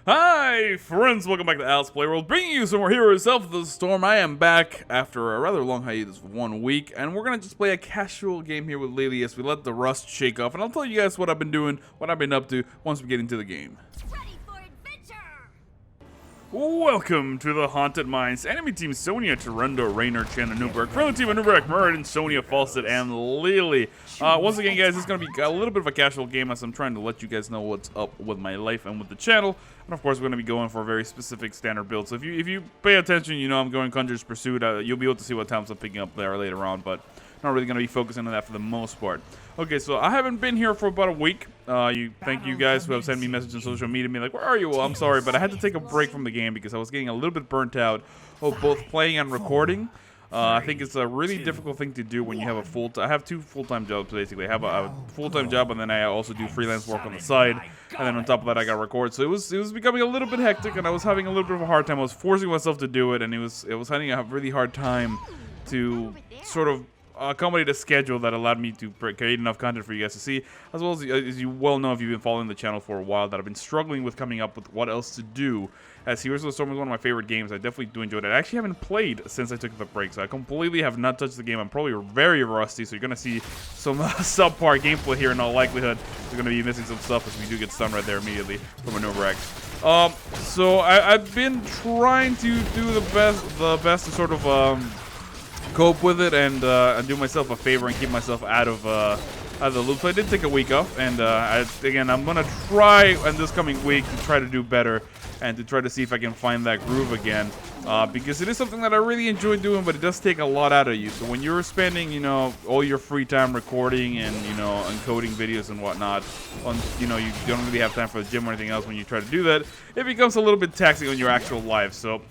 Hi friends, welcome back to Al's Playworld, bringing you some more Heroes of the Storm. I am back after a rather long hiatus of 1 week, and we're gonna just play a casual game here with Lily as we let the rust shake off, and I'll tell you guys what I've been doing, what I've been up to once we get into the game. Ready for adventure! Welcome to the Haunted Mines. Enemy team Sonia, Tarundo, Rainer, Chan, and Newberg. Friendly team Newberg, Meriden, Sonia, Fawcett, and Lily. Once again, guys, this is going to be a little bit of a casual game as I'm trying to let you guys know what's up with my life and with the channel. And of course, we're going to be going for a very specific standard build. So if you pay attention, you know I'm going Conjurer's Pursuit. You'll be able to see what talents I'm picking up there later on, but not really going to be focusing on that for the most part. Okay, so I haven't been here for about a week. Thank you guys who have sent me messages on social media, me like, where are you? Well, I'm sorry, but I had to take a break from the game because I was getting a little bit burnt out of both playing and recording. I think it's a really difficult thing to do when you have a I have two full-time jobs, basically. I have a full-time job, and then I also do freelance work on the side. And then on top of that, I got to record. So it was becoming a little bit hectic, and I was having a little bit of a hard time. I was forcing myself to do it, and it was having a really hard time to sort of accommodate a schedule that allowed me to create enough content for you guys to see, as well as you well know if you've been following the channel for a while, that I've been struggling with coming up with what else to do, as Heroes of the Storm is one of my favorite games. I definitely do enjoy it. I actually haven't played since I took the break, so I completely have not touched the game. I'm probably very rusty, so you're going to see some subpar gameplay here in all likelihood. You're going to be missing some stuff as we do get stunned right there immediately from a Newberg. So I've been trying to do the best to sort of cope with it and do myself a favor and keep myself out of the loop. So I did take a week off, and again, I'm gonna try in this coming week to try to do better and to try to see if I can find that groove again, because it is something that I really enjoy doing, but it does take a lot out of you. So when you're spending, you know, all your free time recording and, you know, encoding videos and whatnot, you know, you don't really have time for the gym or anything else. When you try to do that, it becomes a little bit taxing on your actual life. So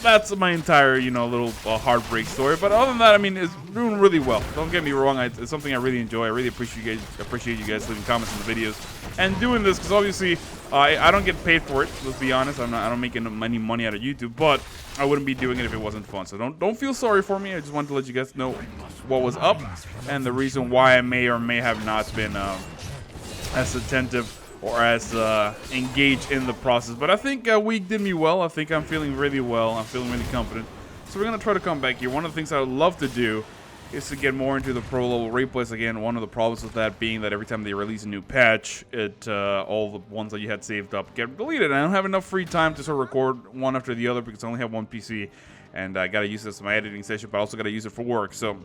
that's my entire, you know, little heartbreak story. But other than that, I mean, it's doing really well. Don't get me wrong, it's something I really enjoy. I really appreciate you guys leaving comments in the videos and doing this, because obviously I don't get paid for it. Let's be honest, I don't make any money out of YouTube, but I wouldn't be doing it if it wasn't fun. So don't feel sorry for me. I just wanted to let you guys know what was up and the reason why I may or may have not been as attentive or as engaged in the process. But I think a week did me well. I think I'm feeling really well. I'm feeling really confident. So we're going to try to come back here. One of the things I would love to do is to get more into the pro level replays again. One of the problems with that being that every time they release a new patch, all the ones that you had saved up get deleted. I don't have enough free time to sort of record one after the other because I only have one PC. And I got to use this in my editing session, but I also got to use it for work. So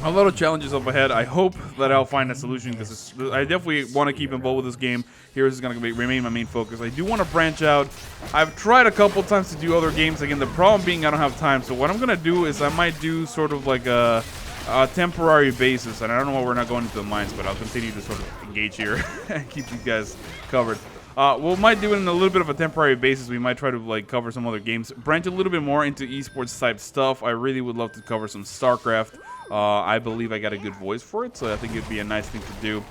a lot of challenges up ahead. I hope that I'll find a solution, because I definitely want to keep involved with this game. Heroes is going to remain my main focus. I do want to branch out. I've tried a couple times to do other games. Again, the problem being I don't have time. So what I'm going to do is I might do sort of like a temporary basis. And I don't know why we're not going into the mines, but I'll continue to sort of engage here and keep you guys covered. We might do it in a little bit of a temporary basis. We might try to like cover some other games, branch a little bit more into esports type stuff. I really would love to cover some StarCraft. I believe I got a good voice for it, so I think it'd be a nice thing to do.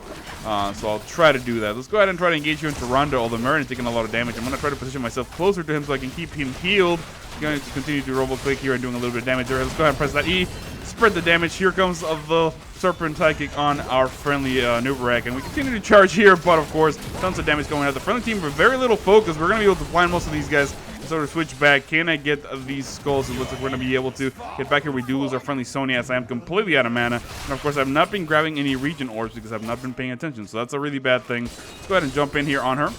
So I'll try to do that. Let's go ahead and try to engage here in Tarundo, although Meriden is taking a lot of damage. I'm going to try to position myself closer to him so I can keep him healed. I'm going to continue to robo click here and doing a little bit of damage there. Let's go ahead and press that E. Spread the damage. Here comes the Serpent High Kick on our friendly Newberg, and we continue to charge here, but of course, tons of damage going out. The friendly team with very little focus. We're going to be able to blind most of these guys. Sort of switch back. Can I get these skulls? It looks like we're going to be able to get back here. We do lose our friendly Sonya, as I am completely out of mana. And of course, I've not been grabbing any region orbs because I've not been paying attention. So that's a really bad thing. Let's go ahead and jump in here on her.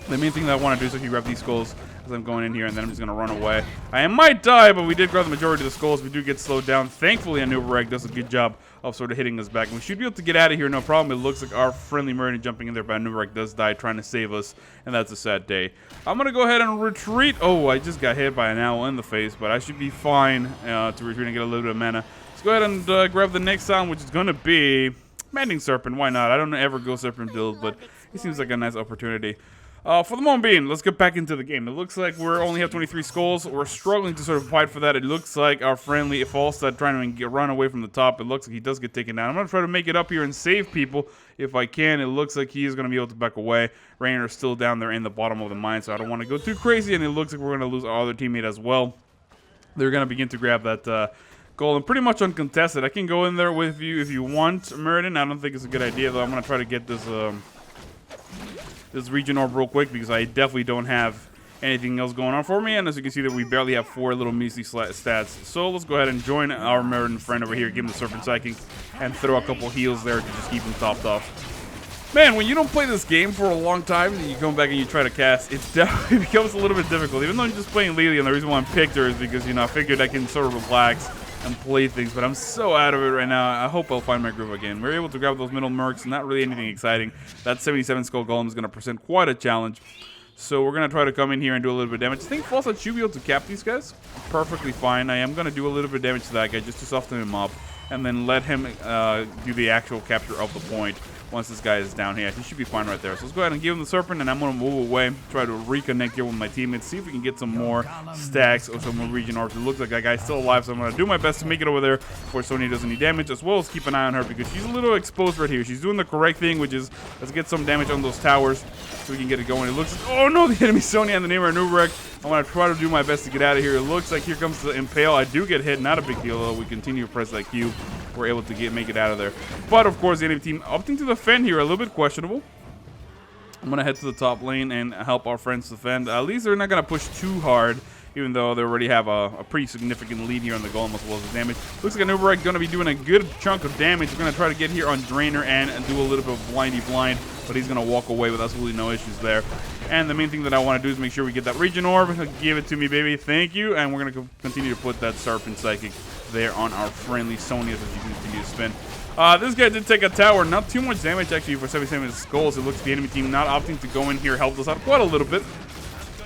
The main thing that I want to do is actually grab these skulls as I'm going in here, and then I'm just going to run away. I might die, but we did grab the majority of the skulls. We do get slowed down. Thankfully, Newberg does a good job of sort of hitting us back. And we should be able to get out of here, no problem. It looks like our friendly Meriden jumping in there, but Newberg does die trying to save us, and that's a sad day. I'm going to go ahead and retreat. Oh, I just got hit by an owl in the face, but I should be fine to retreat and get a little bit of mana. Let's go ahead and grab the next sound, which is going to be Mending Serpent. Why not? I don't ever go Serpent build, but it seems like a nice opportunity. For the moment being, let's get back into the game. It looks like we only have 23 skulls. We're struggling to sort of fight for that. It looks like our friendly Falstad trying to run away from the top. It looks like he does get taken down. I'm going to try to make it up here and save people if I can. It looks like he is going to be able to back away. Rainer is still down there in the bottom of the mine, so I don't want to go too crazy. And it looks like we're going to lose our other teammate as well. They're going to begin to grab that goal, and pretty much uncontested. I can go in there with you if you want, Meriden. I don't think it's a good idea, though. I'm going to try to get this this region orb real quick because I definitely don't have anything else going on for me. And as you can see, that we barely have 4 little measly stats. So let's go ahead and join our Meriden friend over here, give him the Serpent Psychic, and throw a couple heals there to just keep him topped off. Man, when you don't play this game for a long time and you come back and you try to cast, it definitely becomes a little bit difficult. Even though I'm just playing Lily, and the reason why I picked her is because, you know, I figured I can sort of relax and play things, but I'm so out of it right now. I hope I'll find my groove again. We're able to grab those middle mercs, not really anything exciting. That 77 skull golem is going to present quite a challenge. So we're going to try to come in here and do a little bit of damage. I think Fallout should be able to cap these guys perfectly fine. I am going to do a little bit of damage to that guy just to soften him up, and then let him do the actual capture of the point. Once this guy is down here, he should be fine right there. So let's go ahead and give him the Serpent, and I'm going to move away, try to reconnect here with my teammates, see if we can get some more stacks or some more region orbs. It looks like that guy's still alive, so I'm going to do my best to make it over there before Sonya does any damage, as well as keep an eye on her because she's a little exposed right here. She's doing the correct thing, which is let's get some damage on those towers so we can get it going. It looks like, oh no, the enemy Sonya and the name of Nubrek. I want to try to do my best to get out of here. It looks like here comes the Impale. I do get hit, not a big deal though. We continue to press that Q. We're able to make it out of there. But of course, the enemy team opting to defend here, a little bit questionable. I'm going to head to the top lane and help our friends defend. At least they're not going to push too hard, even though they already have a pretty significant lead here on the golem as well as the damage. Looks like Nubrek going to be doing a good chunk of damage. We're going to try to get here on Drainer and do a little bit of blindy blind, but he's going to walk away with absolutely no issues there. And the main thing that I want to do is make sure we get that region orb. Give it to me, baby. Thank you. And we're going to continue to put that Serpent Psychic there on our friendly Sonias as you continue to spin. This guy did take a tower. Not too much damage, actually, for 77 skulls. It looks like the enemy team not opting to go in here helped us out quite a little bit.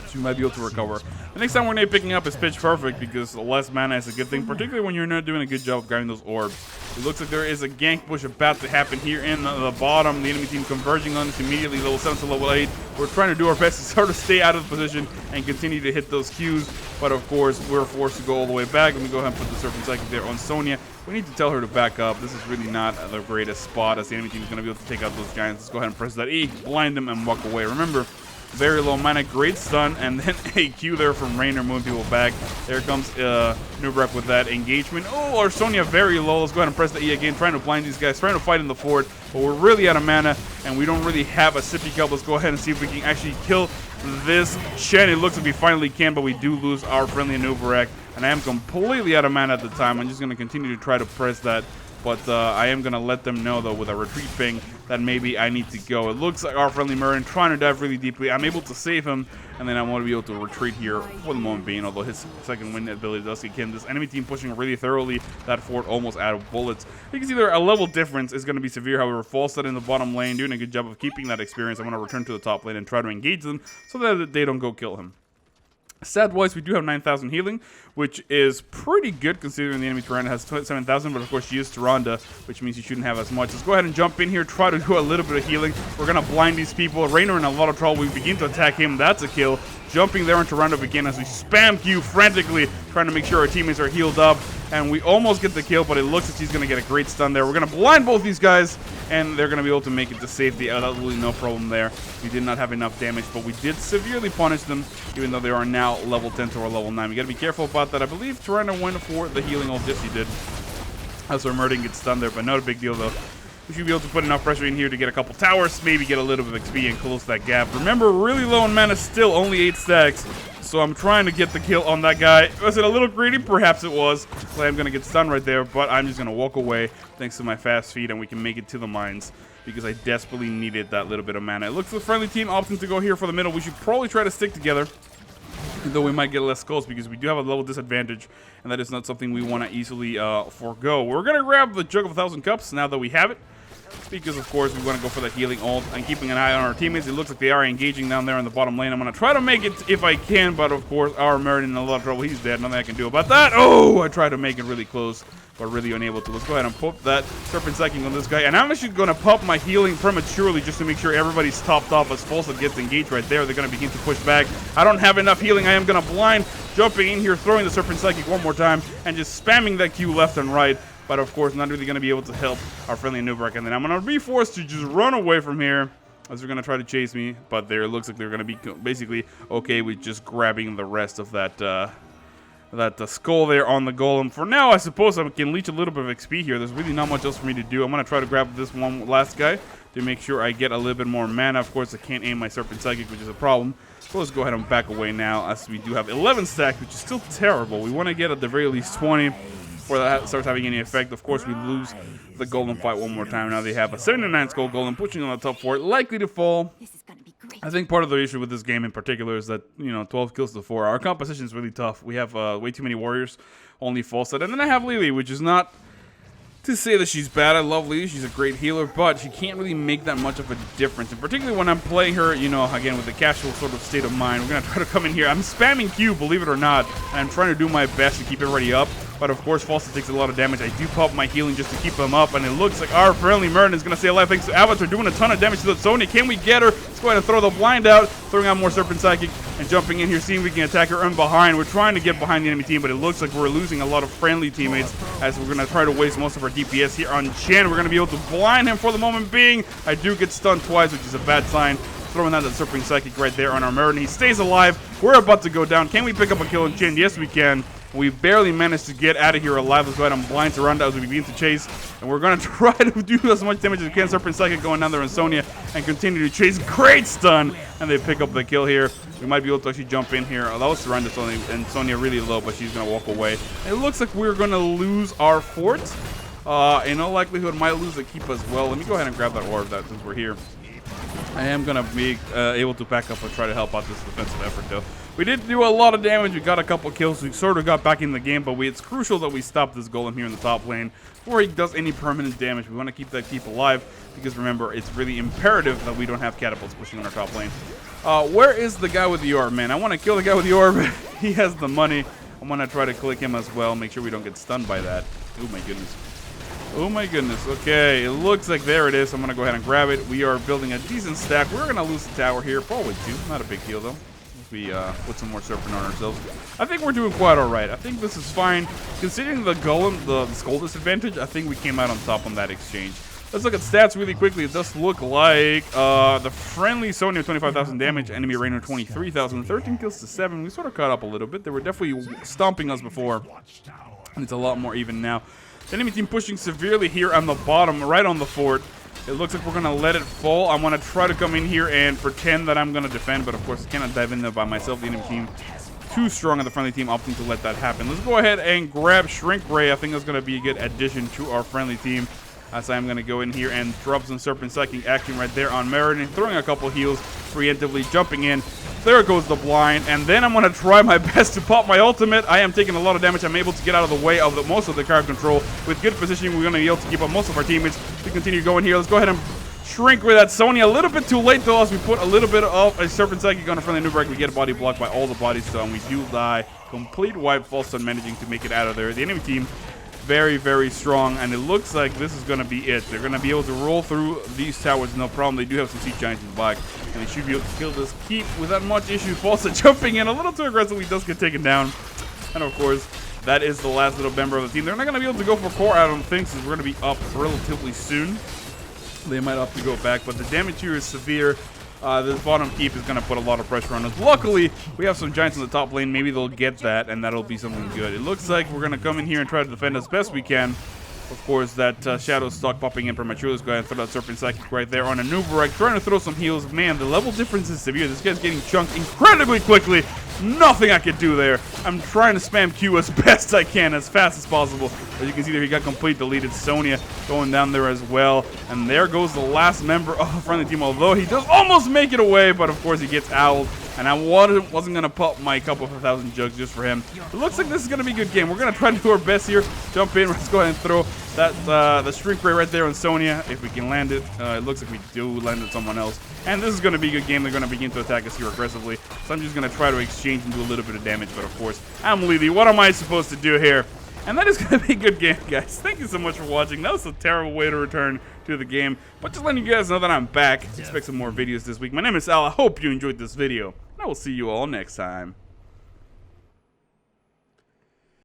So we might be able to recover. The next time we're going to be picking up is Pitch Perfect because less mana is a good thing, particularly when you're not doing a good job of grabbing those orbs. It looks like there is a gank push about to happen here in the bottom. The enemy team converging on us immediately, level 7 to level 8. We're trying to do our best to sort of stay out of the position and continue to hit those Qs. But of course, we're forced to go all the way back. Let me go ahead and put the Serpent Psychic there on Sonya. We need to tell her to back up. This is really not the greatest spot as the enemy team is going to be able to take out those giants. Let's go ahead and press that E, blind them, and walk away. Remember, very low mana, great stun, and then a Q there from Rainer moving people back. There comes Nubrek with that engagement. Oh, our Sonya very low. Let's go ahead and press the E again, trying to blind these guys, trying to fight in the fort, but we're really out of mana, and we don't really have a sippy cup. Let's go ahead and see if we can actually kill this Shen. It looks like we finally can, but we do lose our friendly Nubrek, and I am completely out of mana at the time. I'm just going to continue to try to press that. But I am going to let them know, though, with a retreat ping that maybe I need to go. It looks like our friendly Meriden trying to dive really deeply. I'm able to save him, and then I want to be able to retreat here for the moment being, although his second wind ability does kick in. This enemy team pushing really thoroughly. That fort almost out of bullets. You can see there a level difference is going to be severe. However, Falstad in the bottom lane doing a good job of keeping that experience. I'm going to return to the top lane and try to engage them so that they don't go kill him. Stat-wise, we do have 9,000 healing, which is pretty good considering the enemy Tyrande has 7,000, but of course she is Tyrande, which means you shouldn't have as much. Let's go ahead and jump in here, try to do a little bit of healing. We're going to blind these people. Rainer in a lot of trouble. We begin to attack him. That's a kill. Jumping there on Tyrande again as we spam Q frantically, trying to make sure our teammates are healed up. And we almost get the kill, but it looks like he's going to get a great stun there. We're going to blind both these guys, and they're going to be able to make it to safety. Absolutely no problem there. We did not have enough damage, but we did severely punish them, even though they are now level 10 to our level 9. We got to be careful about that. I believe Tyrande went for the healing ult. Yes, he did. As our Meriden gets stunned there, but not a big deal, though. We should be able to put enough pressure in here to get a couple towers, maybe get a little bit of XP and close that gap. Remember, really low on mana, still only 8 stacks. So I'm trying to get the kill on that guy. Was it a little greedy? Perhaps it was. So I'm going to get stunned right there, but I'm just going to walk away thanks to my fast feet, and we can make it to the mines because I desperately needed that little bit of mana. It looks like the friendly team opting to go here for the middle. We should probably try to stick together, though we might get less skulls because we do have a level disadvantage, and that is not something we want to easily forego. We're going to grab the Jug of 1,000 Cups now that we have it, because of course we want to go for that healing ult and keeping an eye on our teammates. It looks like they are engaging down there in the bottom lane. I'm going to try to make it if I can, but of course our Meriden in a lot of trouble. He's dead. Nothing I can do about that. Oh, I tried to make it really close, but really unable to. Let's go ahead and pop that Serpent Psychic on this guy, and I'm actually going to pop my healing prematurely just to make sure everybody's topped off. As Falstad gets engaged right there, they're going to begin to push back. I don't have enough healing. I am going to blind, jumping in here, throwing the Serpent Psychic one more time, and just spamming that Q left and right. But of course, not really going to be able to help our friendly Nubrek. And then I'm going to be forced to just run away from here as they're going to try to chase me. But there, it looks like they're going to be basically okay with just grabbing the rest of that skull there on the golem. For now, I suppose I can leech a little bit of XP here. There's really not much else for me to do. I'm going to try to grab this one last guy to make sure I get a little bit more mana. Of course, I can't aim my Serpent Psychic, which is a problem. So let's go ahead and back away now, as we do have 11 stacks, which is still terrible. We want to get at the very least 20 before that starts having any effect. Of course, we lose the golem fight one more time. Now they have a 79 skull golem pushing on the top 4, likely to fall. This is gonna be great. I think part of the issue with this game in particular is that, 12 kills to 4. Our composition is really tough. We have way too many warriors, only Falset. And then I have Lily, which is not to say that she's bad. I love Lily. She's a great healer, but she can't really make that much of a difference. And particularly when I'm playing her, again, with a casual sort of state of mind. We're going to try to come in here. I'm spamming Q, believe it or not, and I'm trying to do my best to keep everybody up. But of course, Falset takes a lot of damage. I do pop my healing just to keep them up, and it looks like our friendly Merton is going to stay alive thanks to Avatar doing a ton of damage to the Sonya. Can we get her? Let's go ahead and throw the blind out, throwing out more Serpent Psychic, and jumping in here, seeing if we can attack her in behind. We're trying to get behind the enemy team, but it looks like we're losing a lot of friendly teammates, as we're going to try to waste most of our DPS here on Chen. We're going to be able to blind him for the moment being. I do get stunned twice, which is a bad sign. Throwing out that Serpent Psychic right there on our Merton. He stays alive. We're about to go down. Can we pick up a kill on Chen? Yes, we can. We barely managed to get out of here alive. Let's go ahead and blind Saranda as we begin to chase. And we're going to try to do as much damage as we can. Serpent Psychic going down there on Sonya and continue to chase. Great stun. And they pick up the kill here. We might be able to actually jump in here. Oh, that was Saranda and Sonya really low, but she's going to walk away. It looks like we're going to lose our fort. In all likelihood, might lose the keep as well. Let me go ahead and grab that orb since we're here. I am going to be able to back up and try to help out this defensive effort, though. We did do a lot of damage. We got a couple kills. We sort of got back in the game, but it's crucial that we stop this golem here in the top lane before he does any permanent damage. We want to keep that keep alive because, remember, it's really imperative that we don't have catapults pushing on our top lane. Where is the guy with the orb, man? I want to kill the guy with the orb. He has the money. I'm going to try to click him as well. Make sure we don't get stunned by that. Oh, my goodness. Oh my goodness. Okay, it looks like there it is. I'm going to go ahead and grab it. We are building a decent stack. We're going to lose the tower here. Probably 2. Not a big deal, though. If we put some more Serpent on ourselves. I think we're doing quite alright. I think this is fine. Considering the golem, the skull disadvantage, I think we came out on top on that exchange. Let's look at stats really quickly. It does look like the friendly Sonya 25,000 damage, enemy Rainer 23,000, 13 kills to 7. We sort of caught up a little bit. They were definitely stomping us before. And it's a lot more even now. The enemy team pushing severely here on the bottom, right on the fort. It looks like we're going to let it fall. I want to try to come in here and pretend that I'm going to defend, but of course I cannot dive in there by myself. The enemy team too strong on the friendly team, opting to let that happen. Let's go ahead and grab Shrink Ray. I think that's going to be a good addition to our friendly team, as I'm going to go in here and drop some Serpent Psychic action right there on Meriden, throwing a couple heals, preemptively jumping in. There goes the blind, and then I'm going to try my best to pop my ultimate. I am taking a lot of damage. I'm able to get out of the way of most of the crowd control. With good positioning, we're going to be able to keep up most of our teammates. We continue going here. Let's go ahead and Shrink with that Sonya. A little bit too late, though, as we put a little bit of a Serpent Psychic on a friendly Nubrak. We get a body blocked by all the bodies, so and we do die. Complete wipe, false stun managing to make it out of there. The enemy team, very, very strong, and it looks like this is going to be it. They're going to be able to roll through these towers, no problem. They do have some Sea Giants in the back, and they should be able to kill this keep without much issue. Falsa jumping in a little too aggressively, does get taken down. And of course, that is the last little member of the team. They're not going to be able to go for core, I don't think, since we're going to be up relatively soon. They might have to go back, but the damage here is severe. This bottom keep is going to put a lot of pressure on us. Luckily, we have some Giants in the top lane. Maybe they'll get that, and that'll be something good. It looks like we're going to come in here and try to defend as best we can. Of course, that Shadow stock popping in prematurely. Let's go ahead and throw that Serpent Psychic right there on a Nubarek, trying to throw some heals. Man, the level difference is severe. This guy's getting chunked incredibly quickly. Nothing I can do there. I'm trying to spam Q as best I can, as fast as possible. As you can see there, he got complete deleted. Sonya going down there as well. And there goes the last member of the friendly team, although he does almost make it away, but of course he gets owled. And I wasn't going to pop my couple of 1,000 jugs just for him. It looks like this is going to be a good game. We're going to try to do our best here. Jump in. Let's go ahead and throw that the Shrink Ray right there on Sonya. If we can land it. It looks like we do land it someone else. And this is going to be a good game. They're going to begin to attack us here aggressively. So I'm just going to try to exchange and do a little bit of damage. But of course, I'm Lily. What am I supposed to do here? And that is going to be a good game, guys. Thank you so much for watching. That was a terrible way to return to the game. But just letting you guys know that I'm back. Expect some more videos this week. My name is Al. I hope you enjoyed this video. And I will see you all next time.